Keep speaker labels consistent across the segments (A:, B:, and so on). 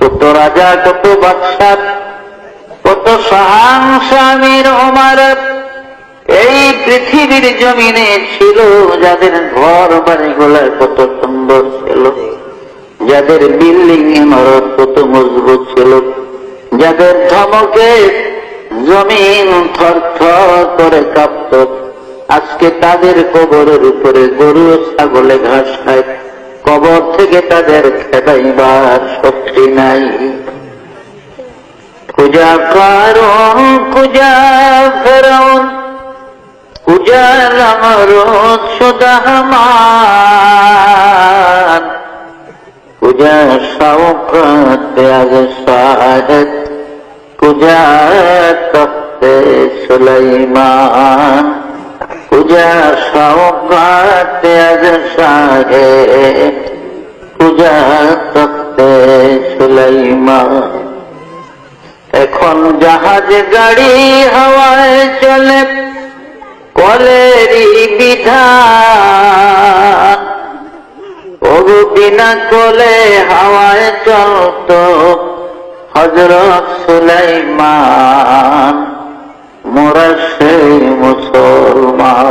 A: কত রাজা, কত বাদশা, কত শাহানশামীর ওমর এই পৃথিবীর জমিনে ছিল, যাদের ঘর বাড়িগুলো কত সুন্দর ছিল, যাদের বিল্ডিং ইমারত কত মজবুত ছিল, যাদের ধমকে জমিন থরথর করে কাঁপত, আজকে তাদের কবরের উপরে গরু ছাগলে ঘাস খায়, কবর থেকে তাদের খেদাইবার শক্তি নাই। কুজা কারণ, কুজা ফেরাউন, কুজা নমরুদ সুদামান, কুজা শওকত আজ শাহেদ, কুজা তখতে সুলাইমান, কুজা শওকত আজ শাহেদ, কুজা তখতে সুলাইমান। এখন জাহাজ গাড়ি হাওয়ায় চলে, কলেরই বিধান, ওগো বিনা কলে হাওয়ায় চলত হযরত সুলাইমান, মোরা সেই মুসলমান।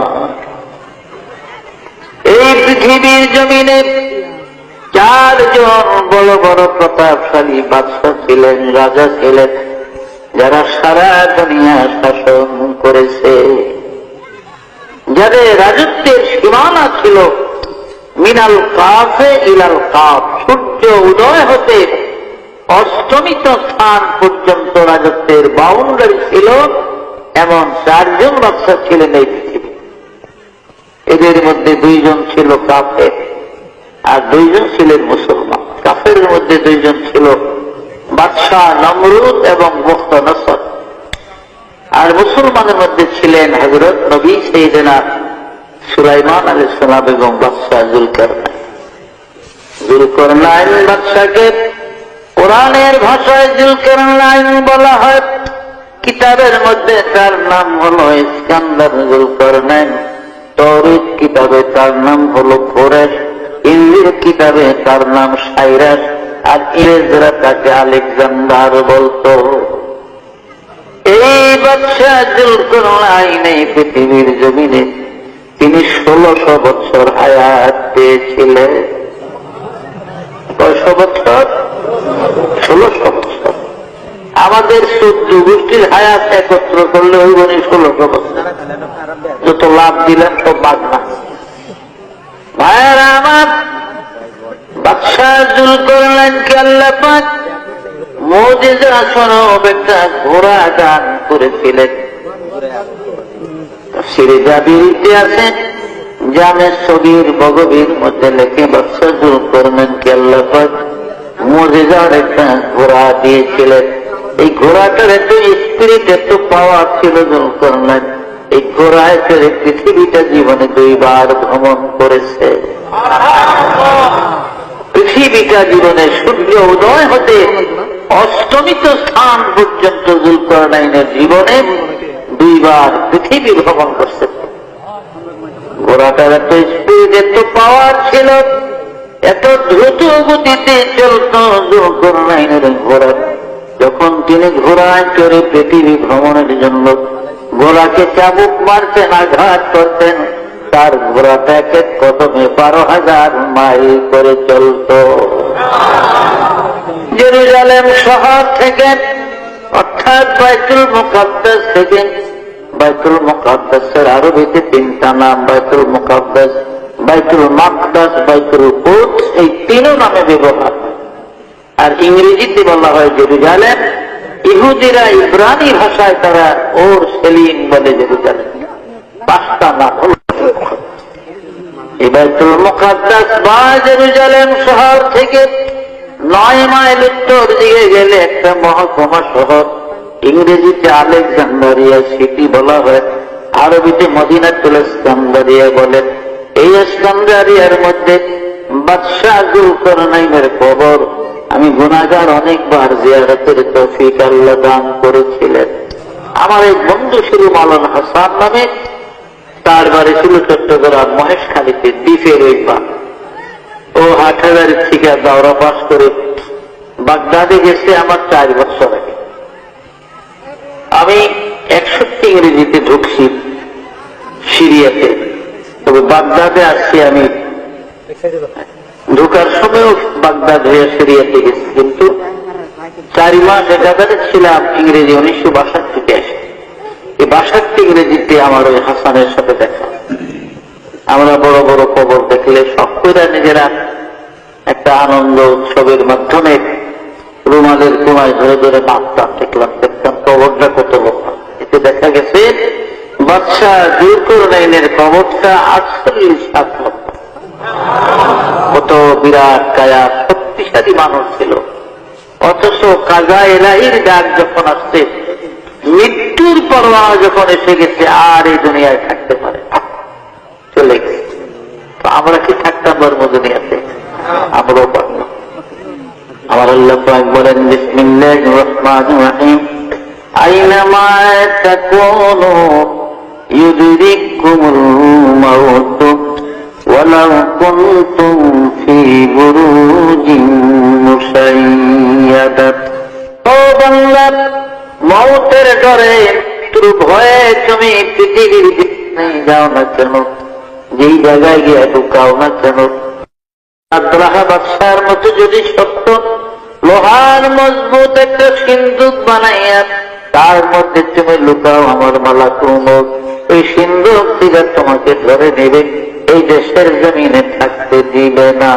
A: এই পৃথিবীর জমিনে চারজন বড় বড় প্রতাপশালী বাদশা ছিলেন, রাজা ছিলেন, যারা সারা দুনিয়া শাসন করেছে, যাদের রাজত্বের সীমানা ছিল মিনাল কাফে ইলাল কাফ, সূর্য উদয় হতে অস্তমিত স্থান পর্যন্ত রাজত্বের বাউন্ডারি ছিল। এমন চারজন বাদশা ছিলেন এই পৃথিবী। এদের মধ্যে দুইজন ছিল কাফের আর দুইজন ছিলেন মুসলমান। কাফের মধ্যে দুইজন ছিল বাদশাহ নমরুদ এবং মুখতানসর, আর মুসলমানের মধ্যে ছিলেন হযরত নবী সাইয়েদনা সুলাইমান আলাইহিস সালাম এবং বাদশাহ যুলকারনাইন। যুলকারনাইন বাদশাকে কোরআনের ভাষায় যুলকারনাইন বলা হয়। কিতাবের মধ্যে তার নাম হলো ইস্কান্দার যুলকারনাইন, তাওরাত কিতাবে তার নাম হলো কোরেশ, ইনজিল কিতাবে তার নাম সাইরাস, আর ইংরেজরা তাকে আলেকজান্ডার বলতো। এই বাদশাহ যুলকারনাইন এই পৃথিবীর জমিনে তিনি 1600 বছর হায়াত পেয়েছিলেন। কয়শো বছর? 1600 বছর। আমাদের 14 গোষ্ঠীর হায়াত একত্র করলে ওই বনি 1600 বছর। যত লাভ দিলেন তো বাদ না। ভাইয়েরা আমার, বাদশাহ যুলকারনাইনকে আল্লাহ পাক মুজিজা স্বরূপ একটা ঘোড়া দান করেছিলেন। তাফসীরে জাবিরিতে আছে, জামে সগীর বগবীর মধ্যে লেখে বাদশাহ যুলকারনাইনকে আল্লাহ পাক মুজিজার একটা ঘোড়া দিয়েছিলেন। এই ঘোড়াটার এত স্পিরিট, এত পাওয়ার ছিল যুলকারনাইন, এই ঘোড়ায় চড়ে পৃথিবীটা জীবনে 2 বার ভ্রমণ করেছে। পৃথিবীটা জীবনে সূর্য উদয় হতে অস্তমিত স্থান পর্যন্ত যুলকারনাইনের জীবনে 2 বার পৃথিবী ভ্রমণ করছে। ঘোড়াটার এত স্পিড, এত পাওয়ার ছিল, এত দ্রুত গতিতে চলত যুলকারনাইনের ঘোড়া। যখন তিনি ঘোড়ায় চড়ে পৃথিবী ভ্রমণের জন্য ঘোড়াকে চাবুক মারতেন, আঘাত করতেন, তার ঘোড়াটা এক এক কদমে 12,000 মাইল করে চলত। জেরুজালেম শহর থেকে, অর্থাৎ বাইতুল মুকাদ্দাস থেকে, বাইতুল মুকাদ্দাসের আরবিতে 3টা নাম, বাইতুল মুকাদ্দাস, বাইতুল মাকদাস, বাইতুল কুদস, এই 3 নামে ব্যবহার। আর ইংরেজিতে বলা হয় জেরুজালেম। ইহুদিরা ইব্রানি ভাষায় তারা ওর সেলিম বলে জেরুজালেম। 5টা নাম হল। এই বাইতুল মুকাদ্দাস বা জেরুজালেম শহর থেকে 9 মাইল উত্তর দিকে গেলে একটা মহকুমা শহর, ইংরেজিতে আলেকজান্ডারিয়া সিটি বলা হয়, আরবিতে মদিনাতুল ইস্কান্দারিয়া বলে। এই ইস্কান্দারিয়ার মধ্যে বাদশাহ যুলকারনাইনের কবর আমি গুনাহগার অনেকবার জিয়ারতের তৌফিক আল্লাহ দান করেছিলেন। আমার এক বন্ধু ছিল মাওলানা হাসান নামে, তার বাড়ি ছিল চট্টগ্রাম মহেশখালীতে, দ্বীপের ওই পা। ও 8,000 থেকে দাওরা পাস করে বাগদাদে গেছে আমার 4 বছর আগে। আমি 61 ইংরেজিতে ঢুকছি সিরিয়াতে, তবে বাগদাদে আসছি আমি ঢুকার সময়ও বাগদাদ হয়ে সিরিয়াতে গেছি, কিন্তু 4 মাস একাধারে ছিলাম ইংরেজি 1962 আসে। এই 62 ইংরেজিতে আমার ওই হাসানের সাথে দেখা। আমরা বড় বড় কবর দেখলে সকলেরা নিজেরা একটা আনন্দ উৎসবের মাধ্যমে রুমালের কোনায় ধরে ধরে মাপতাম, দেখতাম কবরটা কত বড়। এতে দেখা গেছে বাদশাহ জুলকারনাইনের কবরটা 48 লক্ষ। কত বিরাট কায়া, শক্তিশালী মানুষ ছিল। অথচ কাজা এলাহির ডাক যখন আসছে, মৃত্যুর পরোয়া যখন এসে গেছে, আর এই দুনিয়ায় থাকতে পারে না, চলে গেছে। তো আমরা কি থাকতাম বর্ম দুনিয়াতে? আমরাও পারব। আমার আল্লাহ পাক বলেন, বিসমিল্লাহির রহমানির রহিম, আইনামা তাকুনু ইউদরিকুমুল মাউত ওয়ালাউ কুনতুম ফি বুরুজিন মুশাইয়াদাত। ও বান্দা, মওতের ডরে, মৃত্যুর ভয়ে তুমি পৃথিবীর ভিতরে যাও না কেন, যেই জায়গায় গিয়ে ঢুকাও না কেন, আব্রাহা বাদশার মতো যদি সত্য লোহার মজবুত একটা সিন্দুক বানাইয়া তার মধ্যে তুমি লুকাও, আমার মালাকুল মউত ওই সিন্দুক থেকে তোমাকে ধরে নেবে, এই দেশের জমিনে থাকতে দিবে না।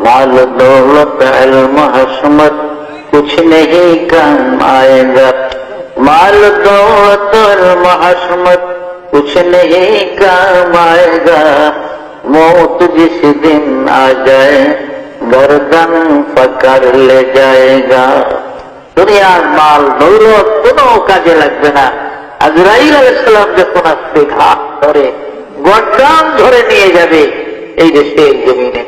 A: মাল দৌলত ইলম হশমত কুছ নেহি কাম আয়েগা, মাল দৌলত ইলম হশমত कुछ नहीं काम आएगा, मौत जिस दिन आ जाए गर्दन पकड़ ले जाएगा। দুনিয়ার মাল দৌলত কোনো কাজে লাগবে না। আজরাইল আলাইহিস সালাম যখন আসবে, ঘাট ধরে গর্দান ধরে নিয়ে যাবে, এই দেশের জমিনে